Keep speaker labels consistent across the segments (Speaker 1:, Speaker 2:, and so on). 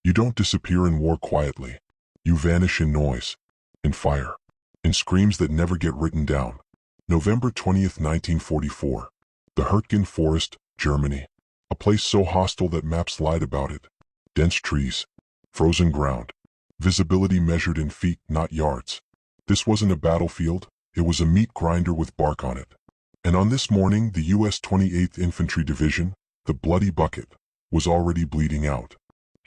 Speaker 1: You don't disappear in war quietly. You vanish in noise, in fire, in screams that never get written down. November 20th, 1944. The Hürtgen Forest, Germany. A place so hostile that maps lied about it. Dense trees, frozen ground, visibility measured in feet, not yards. This wasn't a battlefield, it was a meat grinder with bark on it. And on this morning, the U.S. 28th Infantry Division, the Bloody Bucket, was already bleeding out.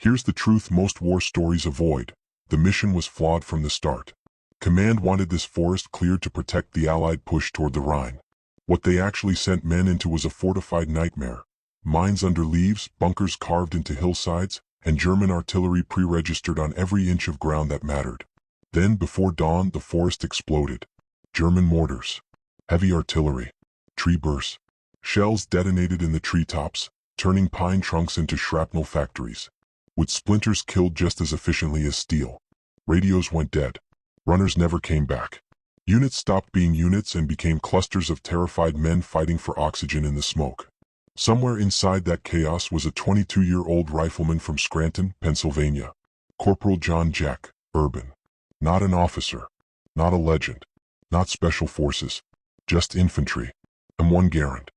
Speaker 1: Here's the truth most war stories avoid. The mission was flawed from the start. Command wanted this forest cleared to protect the Allied push toward the Rhine. What they actually sent men into was a fortified nightmare. Mines under leaves, bunkers carved into hillsides, and German artillery pre-registered on every inch of ground that mattered. Then, before dawn, the forest exploded. German mortars, heavy artillery, tree bursts. Shells detonated in the treetops, turning pine trunks into shrapnel factories. With splinters killed just as efficiently as steel. Radios went dead. Runners never came back. Units stopped being units and became clusters of terrified men fighting for oxygen in the smoke. Somewhere inside that chaos was a 22-year-old rifleman from Scranton, Pennsylvania. Corporal John Jack Urban. Not an officer. Not a legend. Not special forces. Just infantry. M1 Garand.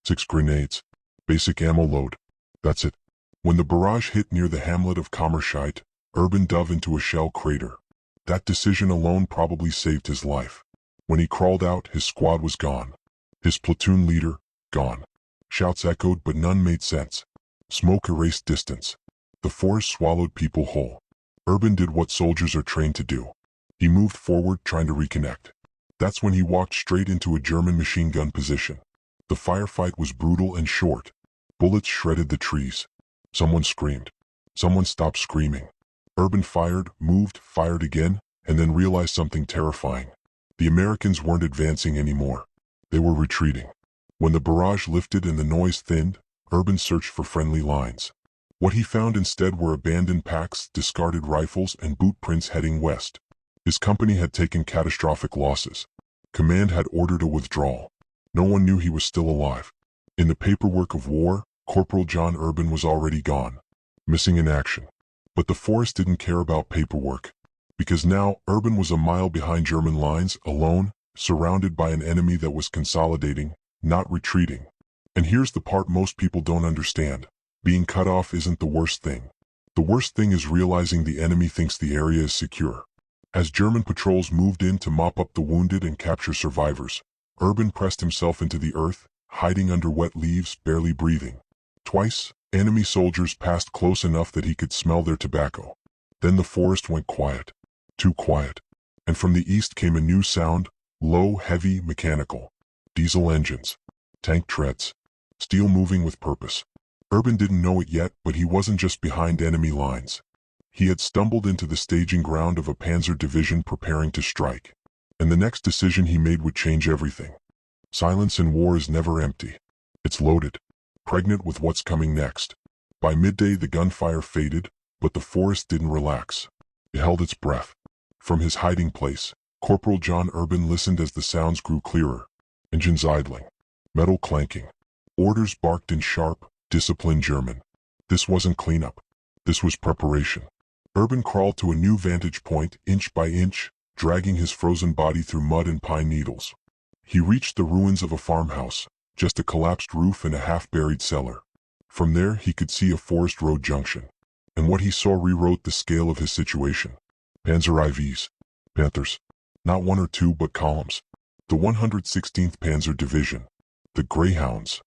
Speaker 1: 6 grenades. Basic ammo load. That's it. When the barrage hit near the hamlet of Kammerscheid, Urban dove into a shell crater. That decision alone probably saved his life. When he crawled out, his squad was gone. His platoon leader, gone. Shouts echoed, but none made sense. Smoke erased distance. The forest swallowed people whole. Urban did what soldiers are trained to do. He moved forward, trying to reconnect. That's when he walked straight into a German machine gun position. The firefight was brutal and short. Bullets shredded the trees. Someone screamed. Someone stopped screaming. Urban fired, moved, fired again, and then realized something terrifying. The Americans weren't advancing anymore. They were retreating. When the barrage lifted and the noise thinned, Urban searched for friendly lines. What he found instead were abandoned packs, discarded rifles, and boot prints heading west. His company had taken catastrophic losses. Command had ordered a withdrawal. No one knew he was still alive. In the paperwork of war, Corporal John Urban was already gone. Missing in action. But the forest didn't care about paperwork. Because now, Urban was a mile behind German lines, alone, surrounded by an enemy that was consolidating, not retreating. And here's the part most people don't understand. Being cut off isn't the worst thing. The worst thing is realizing the enemy thinks the area is secure. As German patrols moved in to mop up the wounded and capture survivors, Urban pressed himself into the earth, hiding under wet leaves, barely breathing. Twice, enemy soldiers passed close enough that he could smell their tobacco. Then the forest went quiet. Too quiet. And from the east came a new sound, low, heavy, mechanical. Diesel engines. Tank treads. Steel moving with purpose. Urban didn't know it yet, but he wasn't just behind enemy lines. He had stumbled into the staging ground of a Panzer division preparing to strike. And the next decision he made would change everything. Silence in war is never empty. It's loaded. Pregnant with what's coming next. By midday the gunfire faded, but the forest didn't relax. It held its breath. From his hiding place, Corporal John Urban listened as the sounds grew clearer. Engines idling. Metal clanking. Orders barked in sharp, disciplined German. This wasn't cleanup. This was preparation. Urban crawled to a new vantage point, inch by inch, dragging his frozen body through mud and pine needles. He reached the ruins of a farmhouse, just a collapsed roof and a half-buried cellar. From there he could see a forest road junction. And what he saw rewrote the scale of his situation. Panzer IVs. Panthers. Not one or two but columns. The 116th Panzer Division. The Greyhounds.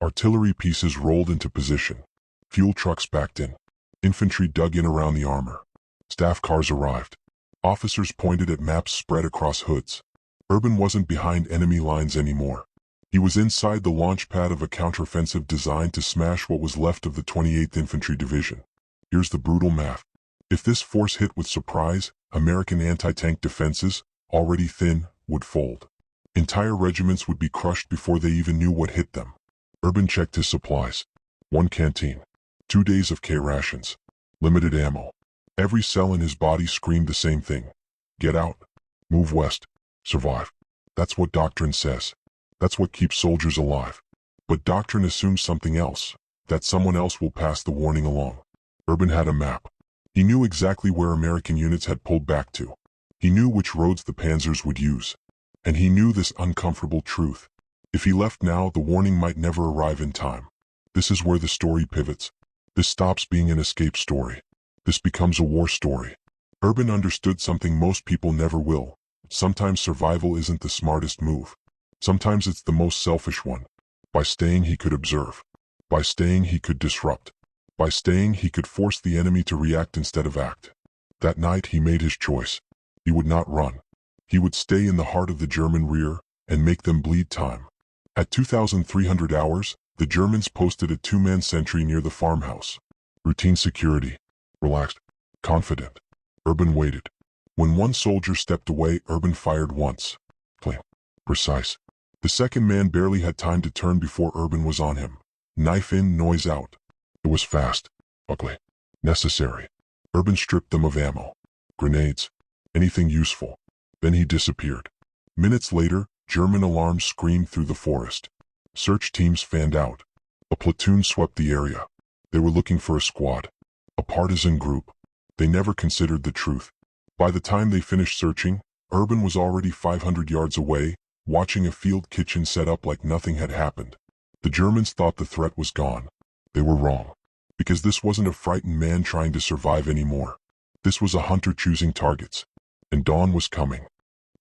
Speaker 1: Artillery pieces rolled into position. Fuel trucks backed in. Infantry dug in around the armor. Staff cars arrived. Officers pointed at maps spread across hoods. Urban wasn't behind enemy lines anymore. He was inside the launch pad of a counteroffensive designed to smash what was left of the 28th Infantry Division. Here's the brutal math. If this force hit with surprise, American anti-tank defenses, already thin, would fold. Entire regiments would be crushed before they even knew what hit them. Urban checked his supplies. 1 canteen. 2 days of K rations. Limited ammo. Every cell in his body screamed the same thing. Get out. Move west. Survive. That's what doctrine says. That's what keeps soldiers alive. But doctrine assumes something else, that someone else will pass the warning along. Urban had a map. He knew exactly where American units had pulled back to. He knew which roads the Panzers would use. And he knew this uncomfortable truth. If he left now, the warning might never arrive in time. This is where the story pivots. This stops being an escape story. This becomes a war story. Urban understood something most people never will. Sometimes survival isn't the smartest move. Sometimes it's the most selfish one. By staying, he could observe. By staying, he could disrupt. By staying, he could force the enemy to react instead of act. That night, he made his choice. He would not run. He would stay in the heart of the German rear and make them bleed time. At 2,300 hours, the Germans posted a two-man sentry near the farmhouse. Routine security. Relaxed. Confident. Urban waited. When one soldier stepped away, Urban fired once. Clean. Precise. The second man barely had time to turn before Urban was on him. Knife in, noise out. It was fast. Ugly. Necessary. Urban stripped them of ammo. Grenades. Anything useful. Then he disappeared. Minutes later, German alarms screamed through the forest. Search teams fanned out. A platoon swept the area. They were looking for a squad. A partisan group. They never considered the truth. By the time they finished searching, Urban was already 500 yards away, watching a field kitchen set up like nothing had happened. The Germans thought the threat was gone. They were wrong. Because this wasn't a frightened man trying to survive anymore. This was a hunter choosing targets. And dawn was coming.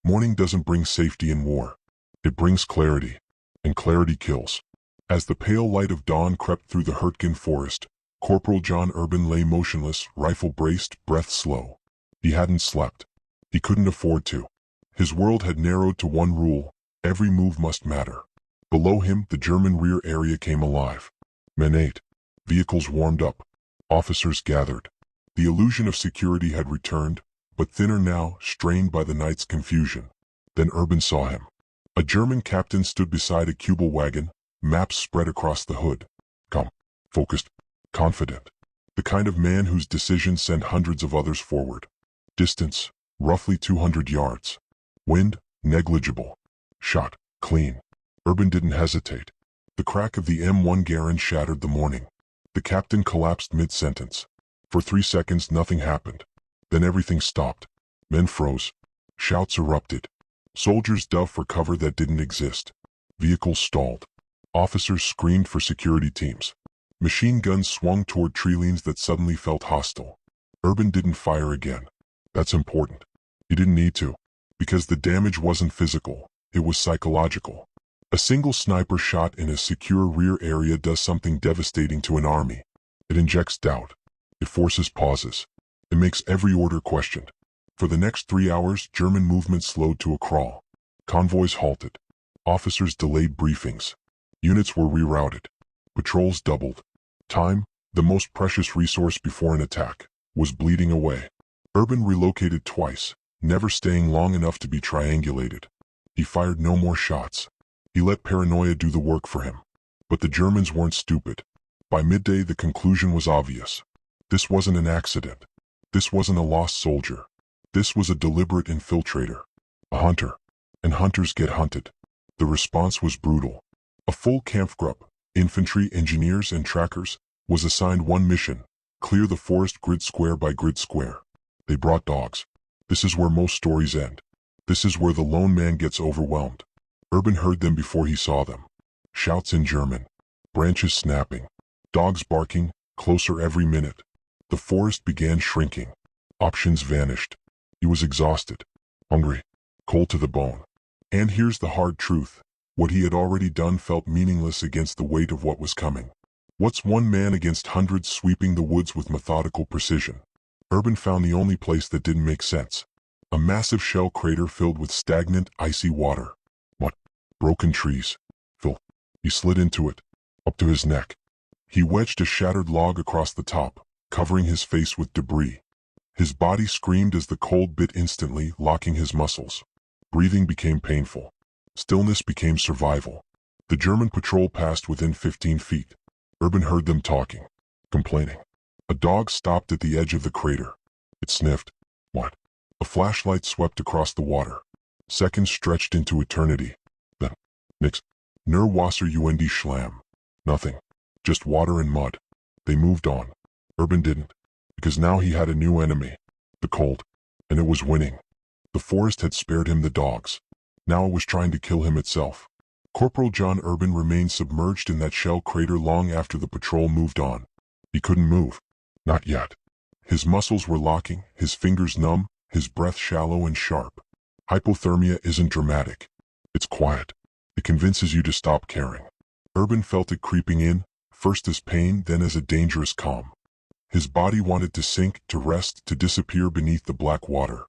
Speaker 1: Morning doesn't bring safety in war. It brings clarity. And clarity kills. As the pale light of dawn crept through the Hürtgen forest, Corporal John Urban lay motionless, rifle braced, breath slow. He hadn't slept. He couldn't afford to. His world had narrowed to one rule: every move must matter. Below him, the German rear area came alive. Men ate. Vehicles warmed up. Officers gathered. The illusion of security had returned, but thinner now, strained by the night's confusion. Then Urban saw him. A German captain stood beside a Kubel wagon, maps spread across the hood. Calm, focused, confident. The kind of man whose decisions send hundreds of others forward. Distance, roughly 200 yards. Wind, negligible. Shot, clean. Urban didn't hesitate. The crack of the M1 Garand shattered the morning. The captain collapsed mid-sentence. For 3 seconds nothing happened. Then everything stopped. Men froze. Shouts erupted. Soldiers dove for cover that didn't exist. Vehicles stalled. Officers screamed for security teams. Machine guns swung toward tree lanes that suddenly felt hostile. Urban didn't fire again. That's important. He didn't need to. Because the damage wasn't physical. It was psychological. A single sniper shot in a secure rear area does something devastating to an army. It injects doubt. It forces pauses. It makes every order questioned. For the next 3 hours, German movement slowed to a crawl. Convoys halted. Officers delayed briefings. Units were rerouted. Patrols doubled. Time, the most precious resource before an attack, was bleeding away. Urban relocated twice, never staying long enough to be triangulated. He fired no more shots. He let paranoia do the work for him. But the Germans weren't stupid. By midday, the conclusion was obvious. This wasn't an accident. This wasn't a lost soldier. This was a deliberate infiltrator. A hunter. And hunters get hunted. The response was brutal. A full Kampfgruppe, infantry, engineers, and trackers, was assigned one mission: clear the forest grid square by grid square. They brought dogs. This is where most stories end. This is where the lone man gets overwhelmed. Urban heard them before he saw them. Shouts in German. Branches snapping. Dogs barking, closer every minute. The forest began shrinking. Options vanished. He was exhausted. Hungry. Cold to the bone. And here's the hard truth. What he had already done felt meaningless against the weight of what was coming. What's one man against hundreds sweeping the woods with methodical precision? Urban found the only place that didn't make sense. A massive shell crater filled with stagnant, icy water. What? Broken trees. Phil. He slid into it. Up to his neck. He wedged a shattered log across the top, covering his face with debris. His body screamed as the cold bit instantly, locking his muscles. Breathing became painful. Stillness became survival. The German patrol passed within 15 feet. Urban heard them talking, complaining. A dog stopped at the edge of the crater. It sniffed. What? A flashlight swept across the water. Seconds stretched into eternity. Then, nix. Nur Wasser und Schlamm. Nothing. Just water and mud. They moved on. Urban didn't. because now he had a new enemy, the cold, and it was winning. The forest had spared him the dogs. Now it was trying to kill him itself. Corporal John Urban remained submerged in that shell crater long after the patrol moved on. He couldn't move. Not yet. His muscles were locking, his fingers numb, his breath shallow and sharp. Hypothermia isn't dramatic. It's quiet. It convinces you to stop caring. Urban felt it creeping in, first as pain, then as a dangerous calm. His body wanted to sink, to rest, to disappear beneath the black water.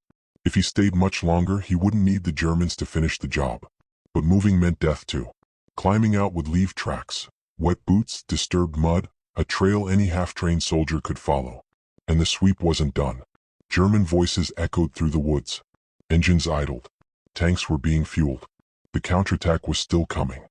Speaker 1: If he stayed much longer, he wouldn't need the Germans to finish the job. But moving meant death too. Climbing out would leave tracks, wet boots, disturbed mud, a trail any half-trained soldier could follow. And the sweep wasn't done. German voices echoed through the woods. Engines idled. Tanks were being fueled. The counterattack was still coming.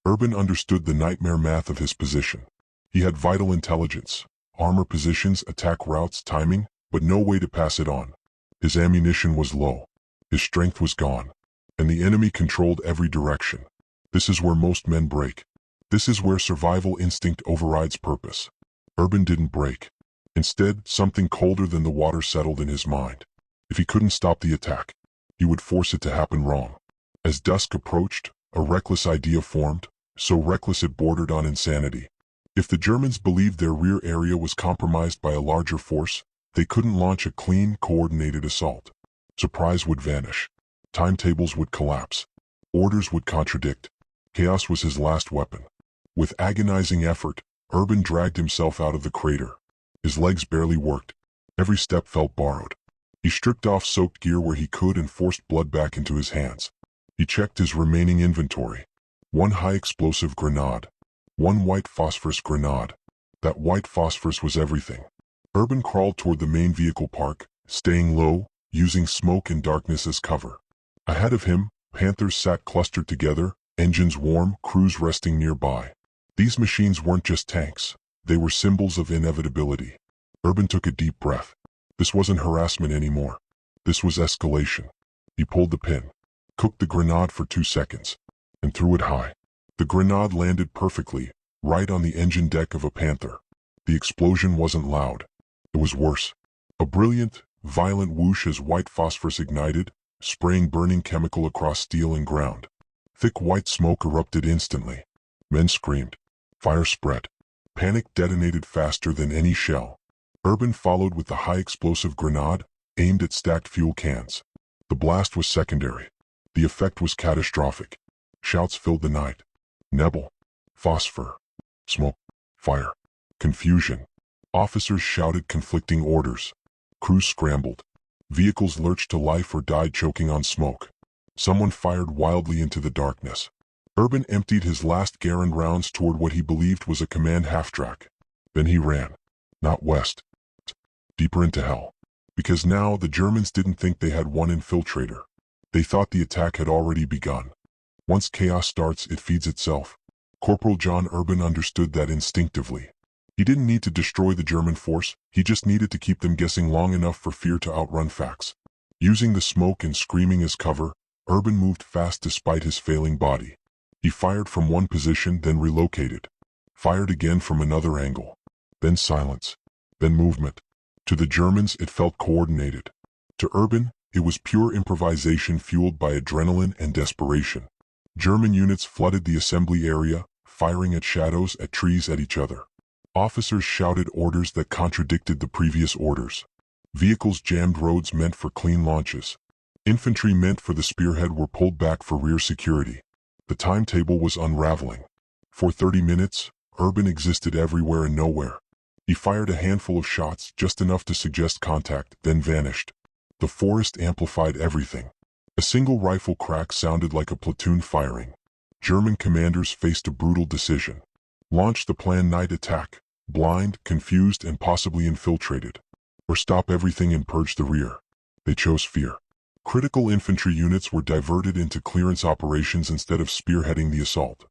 Speaker 1: Urban understood the nightmare math of his position. He had vital intelligence, armor positions, attack routes, timing, but no way to pass it on. His ammunition was low. His strength was gone. And the enemy controlled every direction. This is where most men break. This is where survival instinct overrides purpose. Urban didn't break. Instead, something colder than the water settled in his mind. If he couldn't stop the attack, he would force it to happen wrong. As dusk approached, a reckless idea formed, so reckless it bordered on insanity. If the Germans believed their rear area was compromised by a larger force, they couldn't launch a clean, coordinated assault. Surprise would vanish. Timetables would collapse. Orders would contradict. Chaos was his last weapon. With agonizing effort, Urban dragged himself out of the crater. His legs barely worked. Every step felt borrowed. He stripped off soaked gear where he could and forced blood back into his hands. He checked his remaining inventory. 1 high-explosive grenade. 1 white phosphorus grenade. That white phosphorus was everything. Urban crawled toward the main vehicle park, staying low, using smoke and darkness as cover. Ahead of him, Panthers sat clustered together, engines warm, crews resting nearby. These machines weren't just tanks. They were symbols of inevitability. Urban took a deep breath. This wasn't harassment anymore. This was escalation. He pulled the pin, cooked the grenade for 2 seconds, and threw it high. The grenade landed perfectly, right on the engine deck of a Panther. The explosion wasn't loud. It was worse. A brilliant, violent whoosh as white phosphorus ignited, spraying burning chemical across steel and ground. Thick white smoke erupted instantly. Men screamed. Fire spread. Panic detonated faster than any shell. Urban followed with the high-explosive grenade, aimed at stacked fuel cans. The blast was secondary. The effect was catastrophic. Shouts filled the night. Nebel. Phosphor. Smoke. Fire. Confusion. Officers shouted conflicting orders. Crews scrambled. Vehicles lurched to life or died choking on smoke. Someone fired wildly into the darkness. Urban emptied his last Garand rounds toward what he believed was a command half-track. Then he ran. Not west. Deeper into hell. Because now the Germans didn't think they had one infiltrator. They thought the attack had already begun. Once chaos starts, it feeds itself. Corporal John Urban understood that instinctively. He didn't need to destroy the German force, he just needed to keep them guessing long enough for fear to outrun facts. Using the smoke and screaming as cover, Urban moved fast despite his failing body. He fired from one position, then relocated. Fired again from another angle. Then silence. Then movement. To the Germans, it felt coordinated. To Urban, it was pure improvisation fueled by adrenaline and desperation. German units flooded the assembly area, firing at shadows, at trees, at each other. Officers shouted orders that contradicted the previous orders. Vehicles jammed roads meant for clean launches. Infantry meant for the spearhead were pulled back for rear security. The timetable was unraveling. For 30 minutes, Urban existed everywhere and nowhere. He fired a handful of shots, just enough to suggest contact, then vanished. The forest amplified everything. A single rifle crack sounded like a platoon firing. German commanders faced a brutal decision. Launch the planned night attack, blind, confused, and possibly infiltrated. Or stop everything and purge the rear. They chose fear. Critical infantry units were diverted into clearance operations instead of spearheading the assault.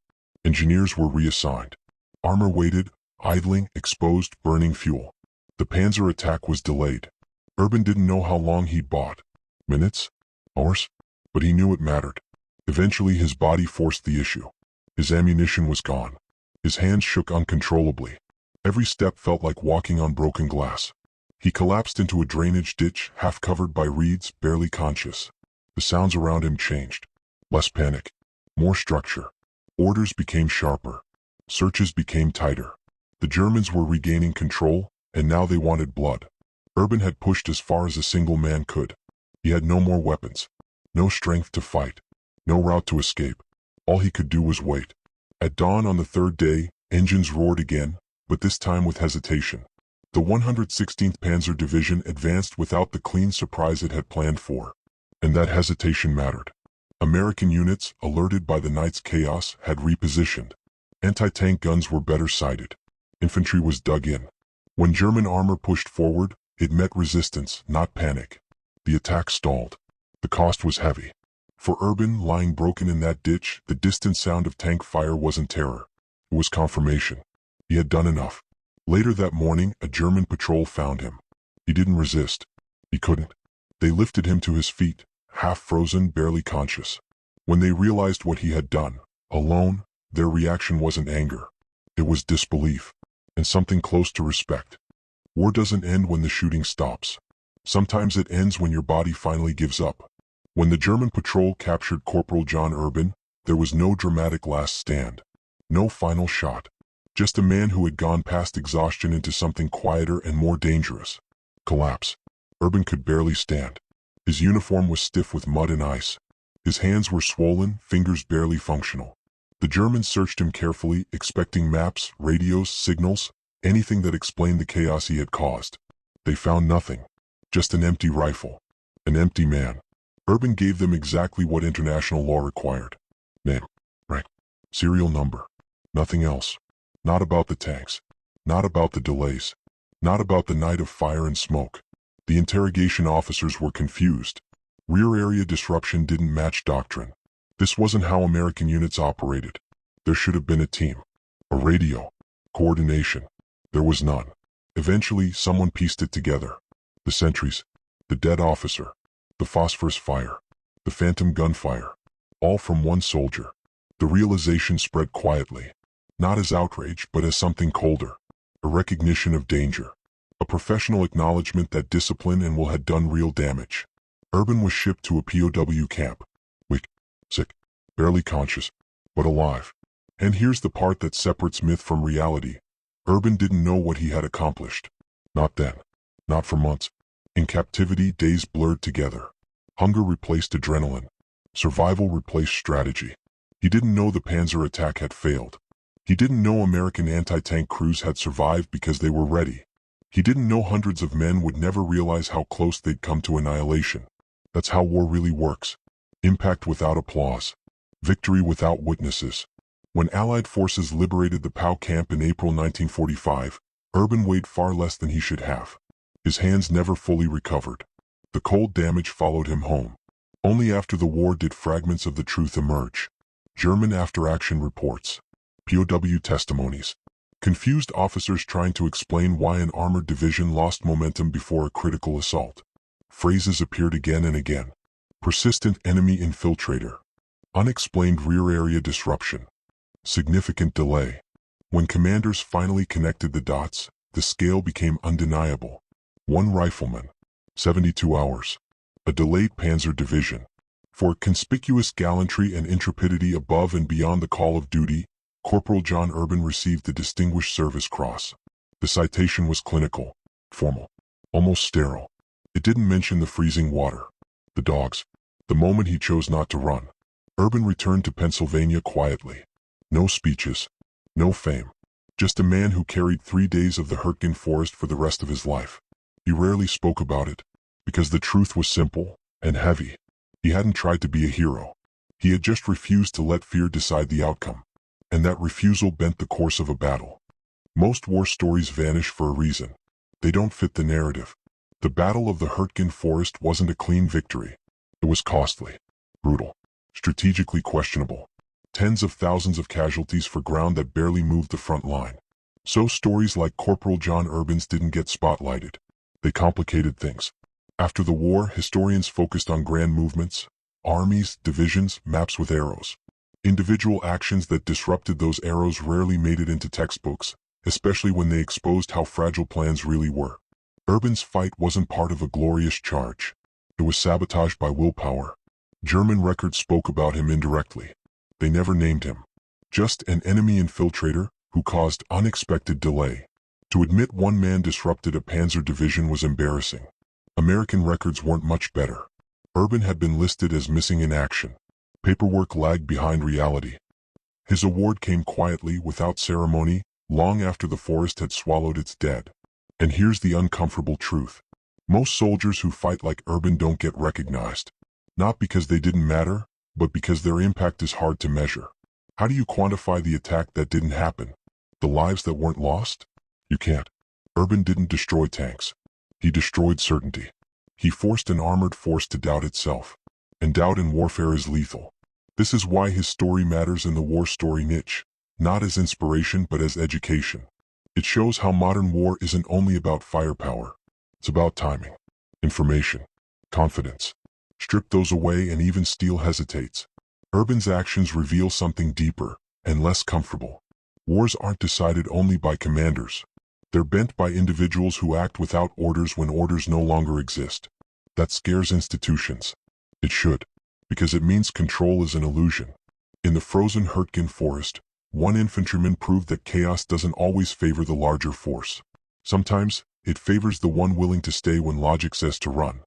Speaker 1: Engineers were reassigned. Armor waited, idling, exposed, burning fuel. The Panzer attack was delayed. Urban didn't know how long he'd bought. Minutes? Hours? But he knew it mattered. Eventually his body forced the issue. His ammunition was gone. His hands shook uncontrollably. Every step felt like walking on broken glass. He collapsed into a drainage ditch, half covered by reeds, barely conscious. The sounds around him changed. Less panic. More structure. Orders became sharper. Searches became tighter. The Germans were regaining control, and now they wanted blood. Urban had pushed as far as a single man could. He had no more weapons. No strength to fight. No route to escape. All he could do was wait. At dawn on the third day, engines roared again, but this time with hesitation. The 116th Panzer Division advanced without the clean surprise it had planned for. And that hesitation mattered. American units, alerted by the night's chaos, had repositioned. Anti-tank guns were better sighted. Infantry was dug in. When German armor pushed forward, it met resistance, not panic. The attack stalled. The cost was heavy. For Urban, lying broken in that ditch, the distant sound of tank fire wasn't terror. It was confirmation. He had done enough. Later that morning, a German patrol found him. He didn't resist. He couldn't. They lifted him to his feet, half frozen, barely conscious. When they realized what he had done, alone, their reaction wasn't anger. It was disbelief, and something close to respect. War doesn't end when the shooting stops. Sometimes it ends when your body finally gives up. When the German patrol captured Corporal John Urban, there was no dramatic last stand. No final shot. Just a man who had gone past exhaustion into something quieter and more dangerous. Collapse. Urban could barely stand. His uniform was stiff with mud and ice. His hands were swollen, fingers barely functional. The Germans searched him carefully, expecting maps, radios, signals, anything that explained the chaos he had caused. They found nothing. Just an empty rifle. An empty man. Urban gave them exactly what international law required. Name, rank, serial number. Nothing else. Not about the tanks. Not about the delays. Not about the night of fire and smoke. The interrogation officers were confused. Rear area disruption didn't match doctrine. This wasn't how American units operated. There should have been a team. A radio. Coordination. There was none. Eventually, someone pieced it together. The sentries. The dead officer. The phosphorus fire. The phantom gunfire. All from one soldier. The realization spread quietly. Not as outrage, but as something colder. A recognition of danger. A professional acknowledgement that discipline and will had done real damage. Urban was shipped to a POW camp. Weak, sick, barely conscious, but alive. And here's the part that separates myth from reality. Urban didn't know what he had accomplished. Not then. Not for months. In captivity, days blurred together. Hunger replaced adrenaline. Survival replaced strategy. He didn't know the Panzer attack had failed. He didn't know American anti-tank crews had survived because they were ready. He didn't know hundreds of men would never realize how close they'd come to annihilation. That's how war really works. Impact without applause. Victory without witnesses. When Allied forces liberated the POW camp in April 1945, Urban weighed far less than he should have. His hands never fully recovered. The cold damage followed him home. Only after the war did fragments of the truth emerge. German after-action reports. POW testimonies. Confused officers trying to explain why an armored division lost momentum before a critical assault. Phrases appeared again and again. Persistent enemy infiltrator. Unexplained rear area disruption. Significant delay. When commanders finally connected the dots, the scale became undeniable. One rifleman. 72 hours. A delayed Panzer division. For conspicuous gallantry and intrepidity above and beyond the call of duty, Corporal John Urban received the Distinguished Service Cross. The citation was clinical, formal, almost sterile. It didn't mention the freezing water, the dogs, the moment he chose not to run. Urban returned to Pennsylvania quietly. No speeches, no fame. Just a man who carried 3 days of the Hürtgen forest for the rest of his life. He rarely spoke about it, because the truth was simple and heavy. He hadn't tried to be a hero. He had just refused to let fear decide the outcome. And that refusal bent the course of a battle. Most war stories vanish for a reason. They don't fit the narrative. The Battle of the Hürtgen Forest wasn't a clean victory. It was costly, brutal, strategically questionable. Tens of thousands of casualties for ground that barely moved the front line. So stories like Corporal John Urban's didn't get spotlighted. They complicated things. After the war, historians focused on grand movements, armies, divisions, maps with arrows. Individual actions that disrupted those arrows rarely made it into textbooks, especially when they exposed how fragile plans really were. Urban's fight wasn't part of a glorious charge. It was sabotaged by willpower. German records spoke about him indirectly. They never named him. Just an enemy infiltrator who caused unexpected delay. To admit one man disrupted a Panzer division was embarrassing. American records weren't much better. Urban had been listed as missing in action. Paperwork lagged behind reality. His award came quietly, without ceremony, long after the forest had swallowed its dead. And here's the uncomfortable truth. Most soldiers who fight like Urban don't get recognized. Not because they didn't matter, but because their impact is hard to measure. How do you quantify the attack that didn't happen? The lives that weren't lost? You can't. Urban didn't destroy tanks. He destroyed certainty. He forced an armored force to doubt itself. And doubt in warfare is lethal. This is why his story matters in the war story niche, not as inspiration but as education. It shows how modern war isn't only about firepower. It's about timing, information, confidence. Strip those away and even steel hesitates. Urban's actions reveal something deeper and less comfortable. Wars aren't decided only by commanders. They're bent by individuals who act without orders when orders no longer exist. That scares institutions. It should, because it means control is an illusion. In the frozen Hürtgen forest, one infantryman proved that chaos doesn't always favor the larger force. Sometimes, it favors the one willing to stay when logic says to run.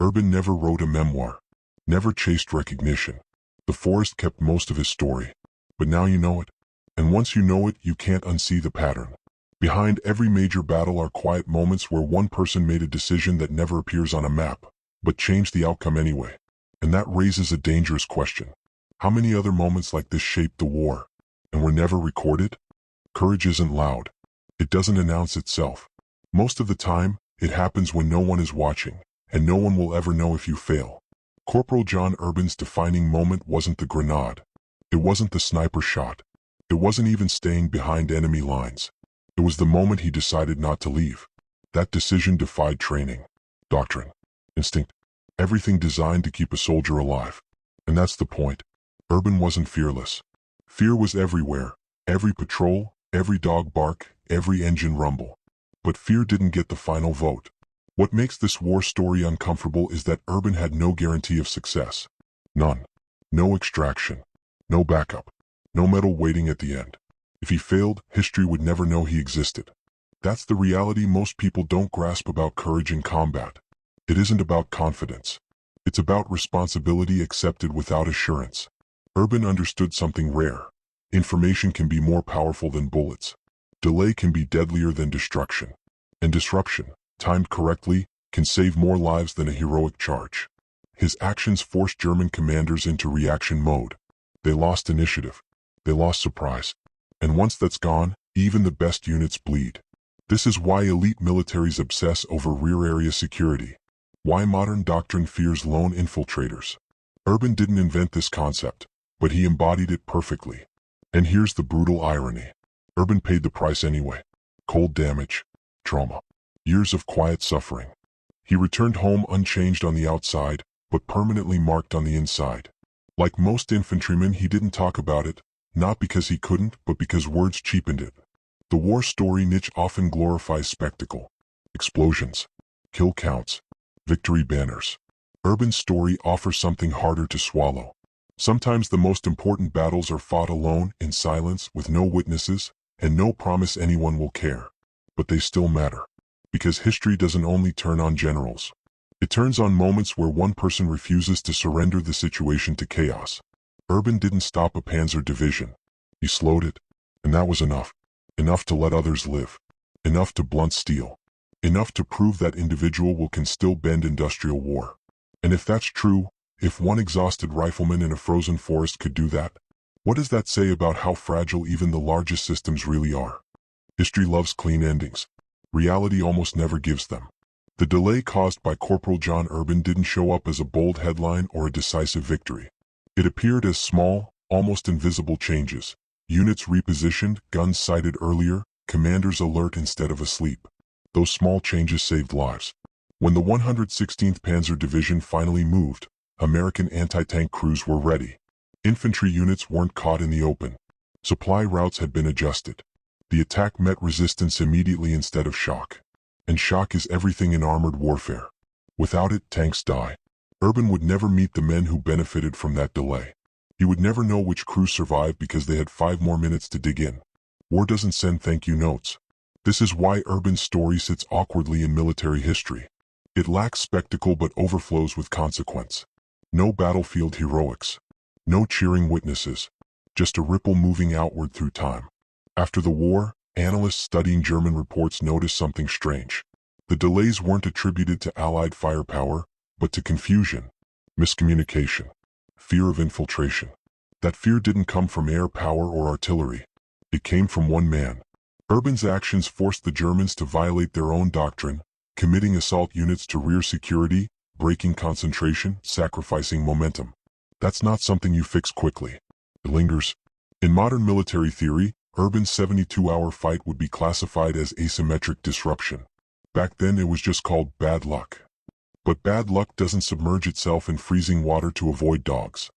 Speaker 1: Urban never wrote a memoir, never chased recognition. The forest kept most of his story. But now you know it. And once you know it, you can't unsee the pattern. Behind every major battle are quiet moments where one person made a decision that never appears on a map, but changed the outcome anyway. And that raises a dangerous question. How many other moments like this shaped the war, and were never recorded? Courage isn't loud. It doesn't announce itself. Most of the time, it happens when no one is watching, and no one will ever know if you fail. Corporal John Urban's defining moment wasn't the grenade. It wasn't the sniper shot. It wasn't even staying behind enemy lines. It was the moment he decided not to leave. That decision defied training, doctrine, instinct, everything designed to keep a soldier alive. And that's the point. Urban wasn't fearless. Fear was everywhere. Every patrol, every dog bark, every engine rumble. But fear didn't get the final vote. What makes this war story uncomfortable is that Urban had no guarantee of success. None. No extraction. No backup. No medal waiting at the end. If he failed, history would never know he existed. That's the reality most people don't grasp about courage in combat. It isn't about confidence. It's about responsibility accepted without assurance. Urban understood something rare. Information can be more powerful than bullets. Delay can be deadlier than destruction. And disruption, timed correctly, can save more lives than a heroic charge. His actions forced German commanders into reaction mode. They lost initiative. They lost surprise. And once that's gone, even the best units bleed. This is why elite militaries obsess over rear area security. Why modern doctrine fears lone infiltrators. Urban didn't invent this concept, but he embodied it perfectly. And here's the brutal irony. Urban paid the price anyway. Cold damage, trauma, years of quiet suffering. He returned home unchanged on the outside, but permanently marked on the inside. Like most infantrymen, he didn't talk about it, not because he couldn't, but because words cheapened it. The war story niche often glorifies spectacle. Explosions, kill counts, victory banners. Urban's story offers something harder to swallow. Sometimes the most important battles are fought alone, in silence, with no witnesses, and no promise anyone will care. But they still matter. Because history doesn't only turn on generals. It turns on moments where one person refuses to surrender the situation to chaos. Urban didn't stop a Panzer division. He slowed it. And that was enough. Enough to let others live. Enough to blunt steel. Enough to prove that individual will can still bend industrial war. And if that's true, if one exhausted rifleman in a frozen forest could do that, what does that say about how fragile even the largest systems really are? History loves clean endings. Reality almost never gives them. The delay caused by Corporal John Urban didn't show up as a bold headline or a decisive victory. It appeared as small, almost invisible changes. Units repositioned, guns sighted earlier, commanders alert instead of asleep. Those small changes saved lives. When the 116th Panzer Division finally moved, American anti-tank crews were ready. Infantry units weren't caught in the open. Supply routes had been adjusted. The attack met resistance immediately instead of shock. And shock is everything in armored warfare. Without it, tanks die. Urban would never meet the men who benefited from that delay. He would never know which crews survived because they had 5 more minutes to dig in. War doesn't send thank you notes. This is why Urban's story sits awkwardly in military history. It lacks spectacle but overflows with consequence. No battlefield heroics. No cheering witnesses. Just a ripple moving outward through time. After the war, analysts studying German reports noticed something strange. The delays weren't attributed to Allied firepower, but to confusion, miscommunication, fear of infiltration. That fear didn't come from air power or artillery. It came from one man. Urban's actions forced the Germans to violate their own doctrine, committing assault units to rear security, breaking concentration, sacrificing momentum. That's not something you fix quickly. It lingers. In modern military theory, Urban's 72-hour fight would be classified as asymmetric disruption. Back then it was just called bad luck. But bad luck doesn't submerge itself in freezing water to avoid dogs.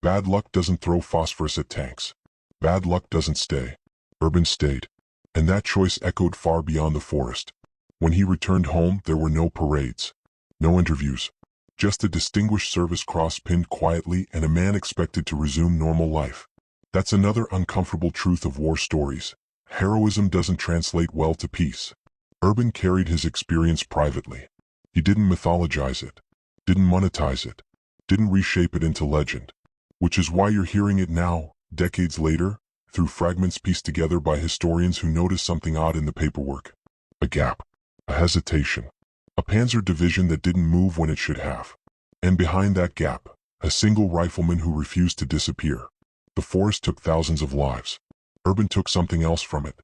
Speaker 1: Bad luck doesn't throw phosphorus at tanks. Bad luck doesn't stay. Urban stayed. And that choice echoed far beyond the forest. When he returned home, there were no parades. No interviews. Just a distinguished service cross pinned quietly and a man expected to resume normal life. That's another uncomfortable truth of war stories. Heroism doesn't translate well to peace. Urban carried his experience privately. He didn't mythologize it, didn't monetize it, didn't reshape it into legend. Which is why you're hearing it now, decades later, through fragments pieced together by historians who noticed something odd in the paperwork. A gap. A hesitation. A Panzer division that didn't move when it should have. And behind that gap, a single rifleman who refused to disappear. The forest took thousands of lives. Urban took something else from it.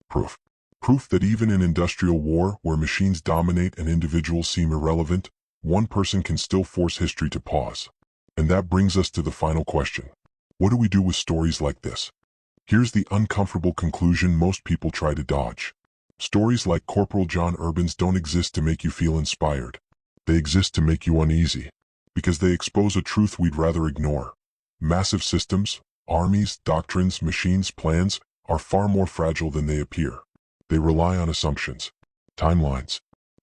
Speaker 1: Proof. Proof that even in industrial war, where machines dominate and individuals seem irrelevant, one person can still force history to pause. And that brings us to the final question. What do we do with stories like this? Here's the uncomfortable conclusion most people try to dodge. Stories like Corporal John Urban's don't exist to make you feel inspired. They exist to make you uneasy. Because they expose a truth we'd rather ignore. Massive systems, armies, doctrines, machines, plans, are far more fragile than they appear. They rely on assumptions, timelines,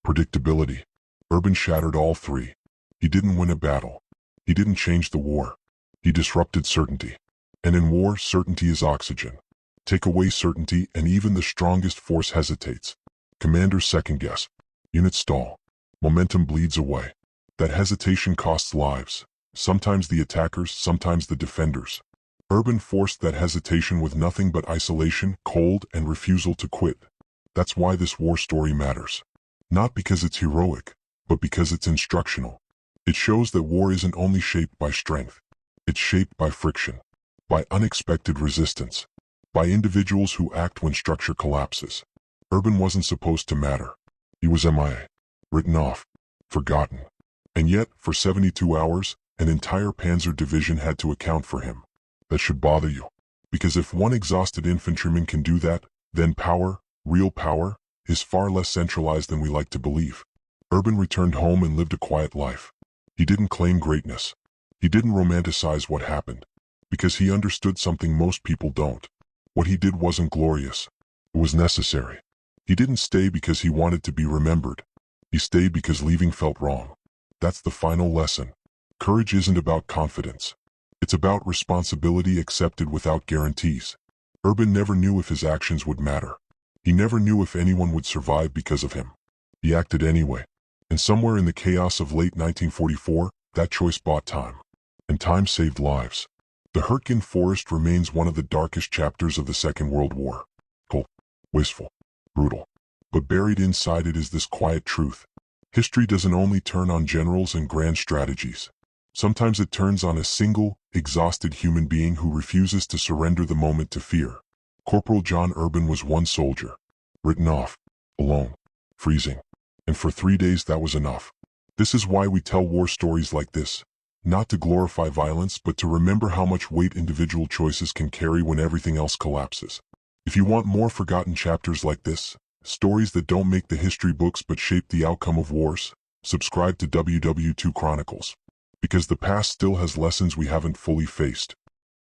Speaker 1: predictability. Urban shattered all three. He didn't win a battle. He didn't change the war. He disrupted certainty. And in war, certainty is oxygen. Take away certainty and even the strongest force hesitates. Commanders second-guess. Units stall. Momentum bleeds away. That hesitation costs lives. Sometimes the attackers, sometimes the defenders. Urban forced that hesitation with nothing but isolation, cold, and refusal to quit. That's why this war story matters. Not because it's heroic, but because it's instructional. It shows that war isn't only shaped by strength. It's shaped by friction, by unexpected resistance, by individuals who act when structure collapses. Urban wasn't supposed to matter. He was MIA, written off, forgotten. And yet, for 72 hours, an entire Panzer division had to account for him. That should bother you. Because if one exhausted infantryman can do that, then power, real power, is far less centralized than we like to believe. Urban returned home and lived a quiet life. He didn't claim greatness. He didn't romanticize what happened. Because he understood something most people don't. What he did wasn't glorious. It was necessary. He didn't stay because he wanted to be remembered. He stayed because leaving felt wrong. That's the final lesson. Courage isn't about confidence. It's about responsibility accepted without guarantees. Urban never knew if his actions would matter. He never knew if anyone would survive because of him. He acted anyway. And somewhere in the chaos of late 1944, that choice bought time. And time saved lives. The Hürtgen forest remains one of the darkest chapters of the Second World War. Cold, wasteful, brutal. But buried inside it is this quiet truth. History doesn't only turn on generals and grand strategies. Sometimes it turns on a single, exhausted human being who refuses to surrender the moment to fear. Corporal John Urban was one soldier. Written off. Alone. Freezing. And for 3 days that was enough. This is why we tell war stories like this. Not to glorify violence, but to remember how much weight individual choices can carry when everything else collapses. If you want more forgotten chapters like this, stories that don't make the history books but shape the outcome of wars, subscribe to WWII Chronicles. Because the past still has lessons we haven't fully faced.